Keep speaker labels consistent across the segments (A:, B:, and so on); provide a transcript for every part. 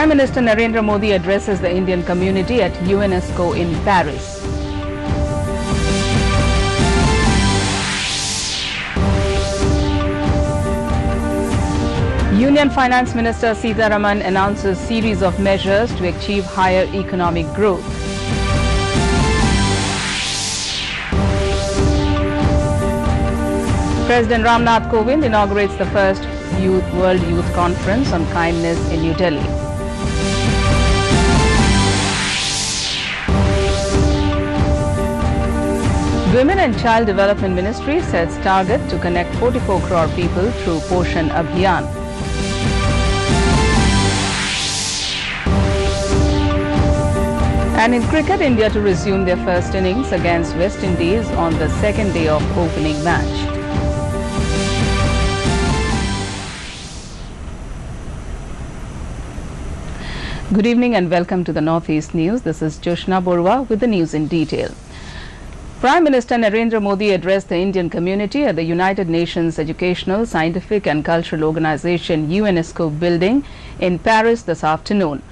A: Prime Minister Narendra Modi addresses the Indian community at UNESCO in Paris. Union Finance Minister Sitharaman announces series of measures to achieve higher economic growth. President Ramnath Kovind inaugurates the first World Youth Conference on Kindness in New Delhi. Women and Child Development Ministry sets target to connect 44 crore people through Poshan Abhiyan. And in cricket, India to resume their first innings against West Indies on the second day of opening match. Good evening and welcome to the Northeast News. This is Joshna Borwa with the news in detail. Prime Minister Narendra Modi addressed the Indian community at the United Nations Educational, Scientific and Cultural Organization UNESCO building in Paris this afternoon.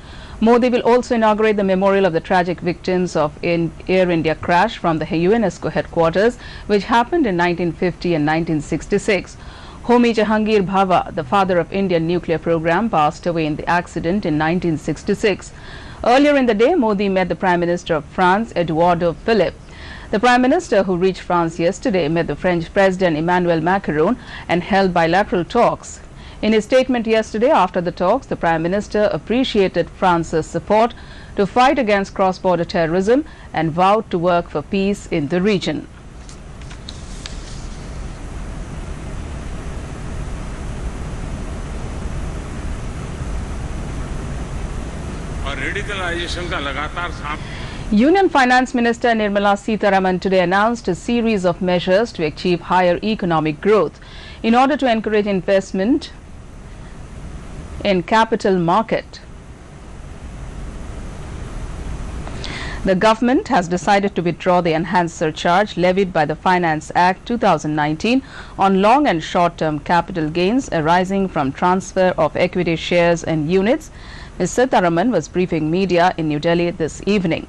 A: Modi will also inaugurate the memorial of the tragic victims of Air India crash from the UNESCO headquarters, which happened in 1950 and 1966. Homi Jahangir Bhava, the father of Indian nuclear program, passed away in the accident in 1966. Earlier in the day, Modi met the Prime Minister of France, Eduardo Philippe. The Prime Minister, who reached France yesterday, met the French President Emmanuel Macron and held bilateral talks. In his statement yesterday after the talks, the Prime Minister appreciated France's support to fight against cross-border terrorism and vowed to work for peace in the region. Union Finance Minister Nirmala Sitharaman today announced a series of measures to achieve higher economic growth in order to encourage investment in capital market. The government has decided to withdraw the enhanced surcharge levied by the Finance Act 2019 on long and short-term capital gains arising from transfer of equity shares and units. Ms. Sitharaman was briefing media in New Delhi this evening.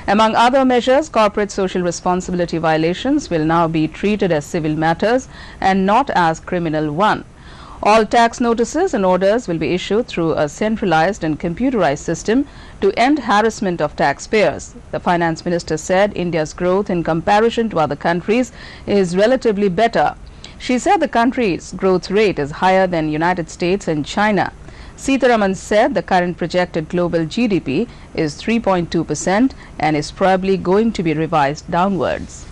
A: Among other measures, corporate social responsibility violations will now be treated as civil matters and not as criminal one. All tax notices and orders will be issued through a centralized and computerized system to end harassment of taxpayers. The Finance Minister said India's growth in comparison to other countries is relatively better. She said the country's growth rate is higher than United States and China. Sitharaman said the current projected global GDP is 3.2% and is probably going to be revised downwards.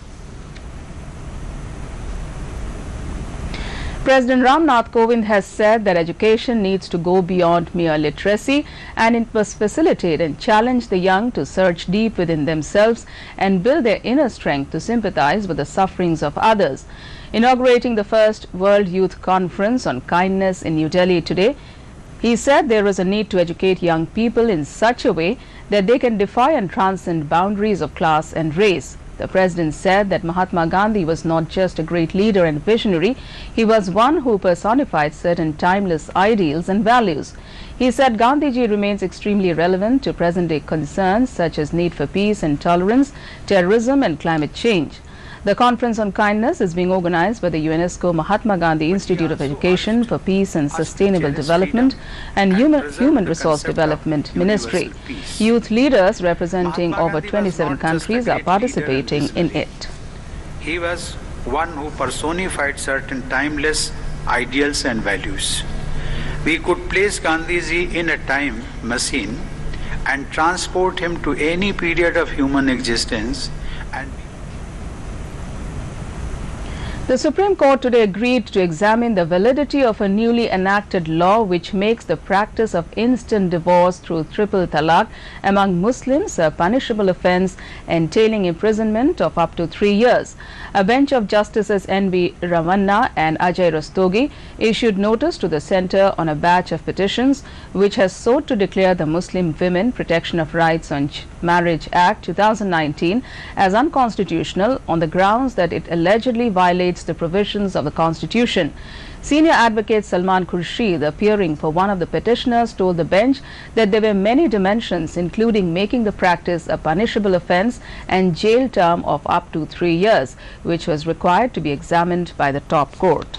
A: President Ramnath Kovind has said that education needs to go beyond mere literacy, and it must facilitate and challenge the young to search deep within themselves and build their inner strength to sympathize with the sufferings of others. Inaugurating the first World Youth Conference on Kindness in New Delhi today, he said there is a need to educate young people in such a way that they can defy and transcend boundaries of class and race. The President said that Mahatma Gandhi was not just a great leader and visionary, he was one who personified certain timeless ideals and values. He said Gandhiji remains extremely relevant to present-day concerns such as need for peace and tolerance, terrorism and climate change. The Conference on Kindness is being organized by the UNESCO Mahatma Gandhi Institute of Education for Peace and Sustainable Development and Human Resource Development Ministry. Youth leaders representing over 27 countries are participating in it.
B: He was one who personified certain timeless ideals and values. We could place Gandhiji in a time machine and transport him to any period of human existence and
A: The Supreme Court today agreed to examine the validity of a newly enacted law which makes the practice of instant divorce through triple talaq among Muslims a punishable offence entailing imprisonment of up to 3 years. A bench of Justices N.V. Ramanna and Ajay Rastogi issued notice to the Centre on a batch of petitions which has sought to declare the Muslim Women Protection of Rights on Marriage Act 2019 as unconstitutional on the grounds that it allegedly violates violates the provisions of the Constitution. Senior advocate Salman Khurshid, appearing for one of the petitioners, told the bench that there were many dimensions, including making the practice a punishable offence and jail term of up to 3 years, which was required to be examined by the top court.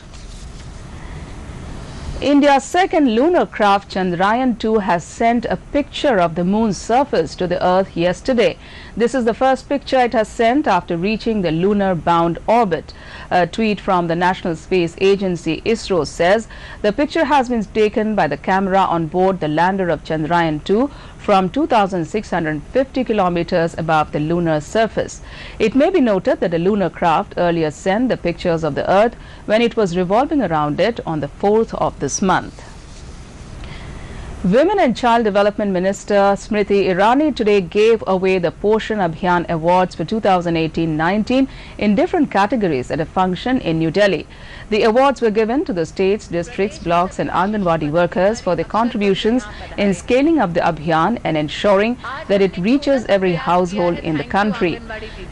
A: India's second lunar craft Chandrayaan-2 has sent a picture of the moon's surface to the Earth yesterday. This is the first picture it has sent after reaching the lunar-bound orbit. A tweet from the National Space Agency ISRO says the picture has been taken by the camera on board the lander of Chandrayaan-2 from 2,650 kilometers above the lunar surface. It may be noted that the lunar craft earlier sent the pictures of the Earth when it was revolving around it on the 4th of this month. Women and Child Development Minister Smriti Irani today gave away the Poshan Abhiyan Awards for 2018-19 in different categories at a function in New Delhi. The awards were given to the states, districts, blocks and Anganwadi workers for their contributions in scaling up the Abhiyan and ensuring that it reaches every household in the country.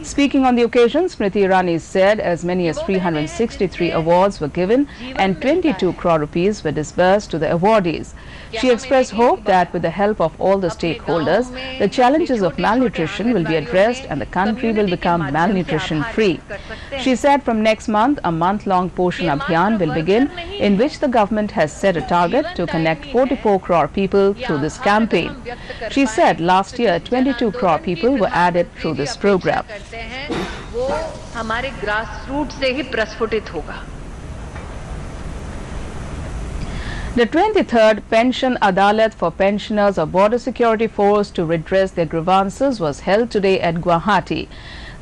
A: Speaking on the occasion, Smriti Irani said as many as 363 awards were given and 22 crore rupees were disbursed to the awardees. She expressed hope that with the help of all the stakeholders, the challenges of malnutrition will be addressed and the country will become malnutrition free. She said from next month, a month-long Poshan Abhiyan will begin, in which the government has set a target to connect 44 crore people through this campaign. She said last year 22 crore people were added through this program. The 23rd Pension Adalat for pensioners of Border Security Force to redress their grievances was held today at Guwahati.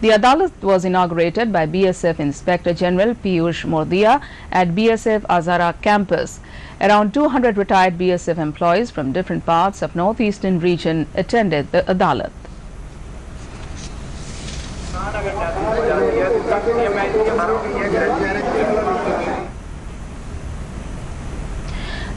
A: The Adalat was inaugurated by BSF Inspector General Piyush Mordia at BSF Azara campus. Around 200 retired BSF employees from different parts of northeastern region attended the Adalat.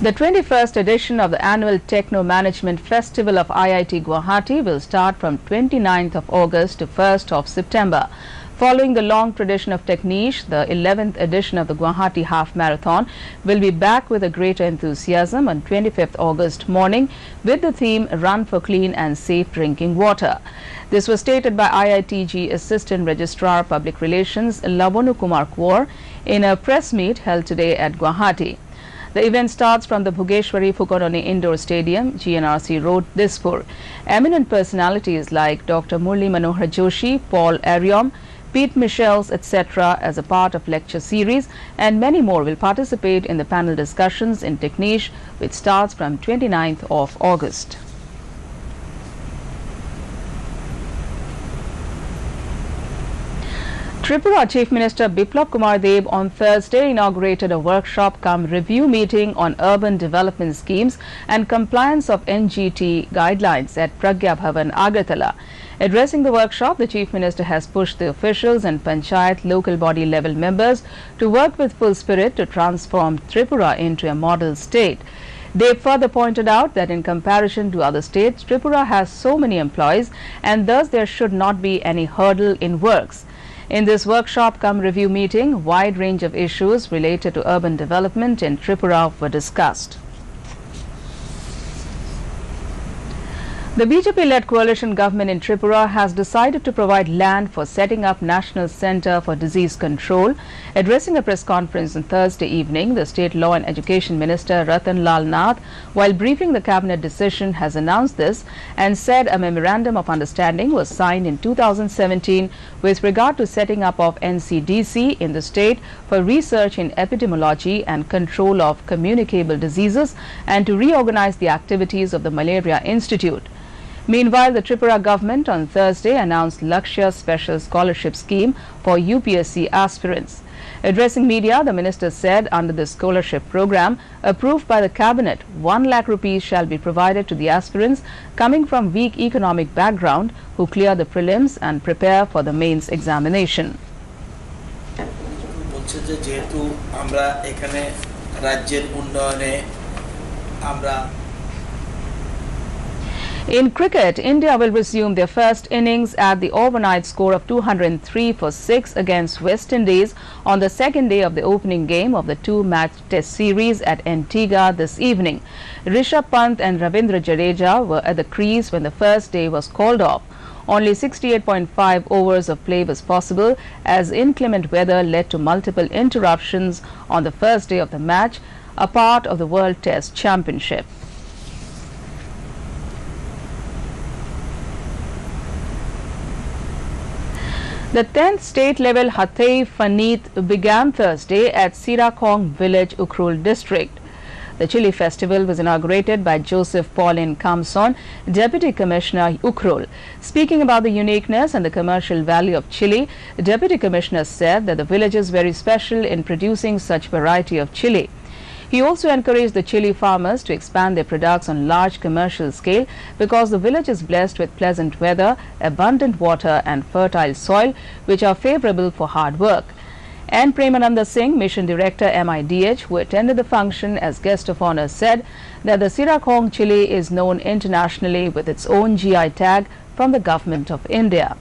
A: The 21st edition of the annual Techno Management Festival of IIT Guwahati will start from 29th of August to 1st of September. Following the long tradition of Techniche, the 11th edition of the Guwahati Half Marathon will be back with a greater enthusiasm on 25th August morning with the theme Run for Clean and Safe Drinking Water. This was stated by IITG Assistant Registrar Public Relations Lavanu Kumar Kaur in a press meet held today at Guwahati. The event starts from the Bhugeshwari Phukaroni Indoor Stadium, GNRC Road, Dispur. Eminent personalities like Dr. Murli Manohar Joshi, Paul Ariom, Pete Michels, etc. as a part of lecture series, and many more will participate in the panel discussions in Techniche, which starts from 29th of August. Tripura Chief Minister Biplab Kumar Deb on Thursday inaugurated a workshop-cum-review meeting on urban development schemes and compliance of NGT guidelines at Pragya Bhavan, Agartala. Addressing the workshop, the Chief Minister has pushed the officials and Panchayat local body level members to work with full spirit to transform Tripura into a model state. They further pointed out that in comparison to other states, Tripura has so many employees and thus there should not be any hurdle in works. In this workshop-cum-review meeting, a wide range of issues related to urban development in Tripura were discussed. The BJP-led coalition government in Tripura has decided to provide land for setting up National Centre for Disease Control. Addressing a press conference on Thursday evening, the State Law and Education Minister Ratan Lal Nath, while briefing the cabinet decision, has announced this and said a memorandum of understanding was signed in 2017 with regard to setting up of NCDC in the state for research in epidemiology and control of communicable diseases and to reorganize the activities of the Malaria Institute. Meanwhile, the Tripura government on Thursday announced Lakshya Special Scholarship Scheme for UPSC aspirants. Addressing media, the minister said under the scholarship program approved by the cabinet, 1 lakh rupees shall be provided to the aspirants coming from weak economic background who clear the prelims and prepare for the mains examination. In cricket, India will resume their first innings at the overnight score of 203 for 6 against West Indies on the second day of the opening game of the two-match test series at Antigua this evening. Rishabh Pant and Ravindra Jadeja were at the crease when the first day was called off. Only 68.5 overs of play was possible as inclement weather led to multiple interruptions on the first day of the match, a part of the World Test Championship. The 10th state-level Hathei Faneet began Thursday at Sirakong village, Ukhrul district. The chili festival was inaugurated by Joseph Pauline Kamson, Deputy Commissioner Ukhrul. Speaking about the uniqueness and the commercial value of chili, the Deputy Commissioner said that the village is very special in producing such variety of chili. He also encouraged the chili farmers to expand their products on large commercial scale because the village is blessed with pleasant weather, abundant water and fertile soil which are favorable for hard work. And Premananda Singh, Mission Director MIDH, who attended the function as guest of honor, said that the Sirakong chili is known internationally with its own GI tag from the Government of India.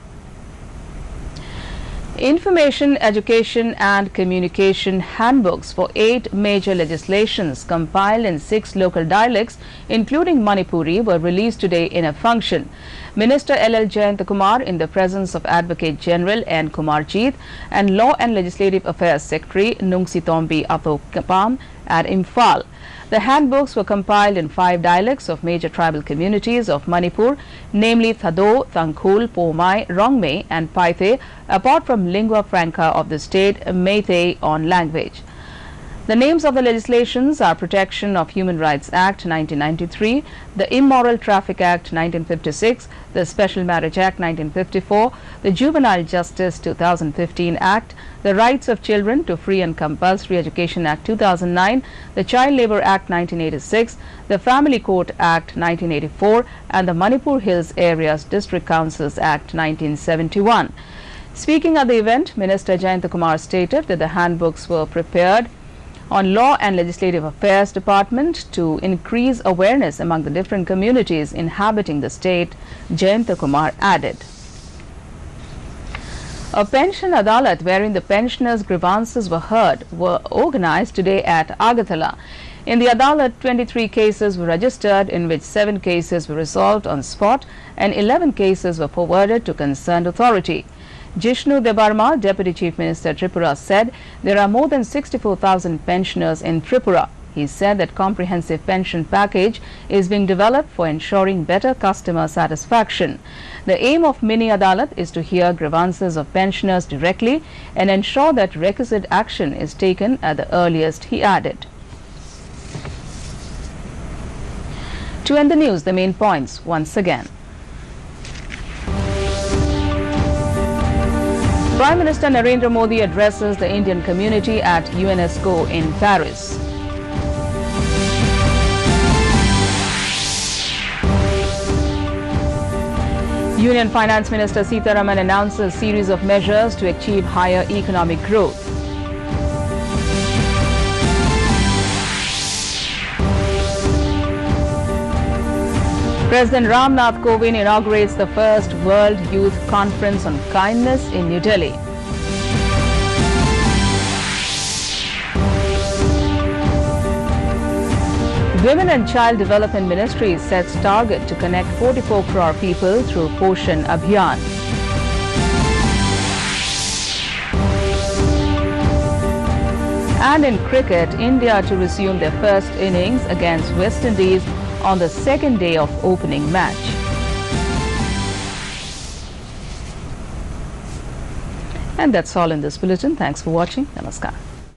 A: Information, Education and Communication handbooks for 8 major legislations compiled in 6 local dialects, including Manipuri, were released today in a function. Minister L.L. Jayantakumar, in the presence of Advocate General N. Kumarjeet and Law and Legislative Affairs Secretary Nungsitombi Atokapam at Imphal. The handbooks were compiled in 5 dialects of major tribal communities of Manipur, namely Thado, Tangkhul, Pomai, Rongmei and Paithe, apart from lingua franca of the state, Meitei on language. The names of the legislations are Protection of Human Rights Act 1993, the Immoral Traffic Act 1956, the Special Marriage Act 1954, the Juvenile Justice 2015 Act, the Rights of Children to Free and Compulsory Education Act 2009, the Child Labour Act 1986, the Family Court Act 1984 and the Manipur Hills Areas District Councils Act 1971. Speaking at the event, Minister Jayantakumar stated that the handbooks were prepared on Law and Legislative Affairs Department to increase awareness among the different communities inhabiting the state, Jayantakumar added. A pension adalat wherein the pensioners' grievances were heard were organized today at Agartala. In the adalat, 23 cases were registered, in which 7 cases were resolved on spot and 11 cases were forwarded to concerned authority. Jishnu Debarma, Deputy Chief Minister Tripura, said there are more than 64,000 pensioners in Tripura. He said that comprehensive pension package is being developed for ensuring better customer satisfaction. The aim of Mini Adalat is to hear grievances of pensioners directly and ensure that requisite action is taken at the earliest, he added. To end the news, the main points once again. Prime Minister Narendra Modi addresses the Indian community at UNESCO in Paris. Union Finance Minister Sitharaman announces a series of measures to achieve higher economic growth. President Ramnath Kovind inaugurates the first World Youth Conference on Kindness in New Delhi. Women and Child Development Ministry sets target to connect 44 crore people through Poshan Abhiyan. And in cricket, India to resume their first innings against West Indies on the second day of opening match. And that's all in this bulletin. Thanks for watching. Namaskar.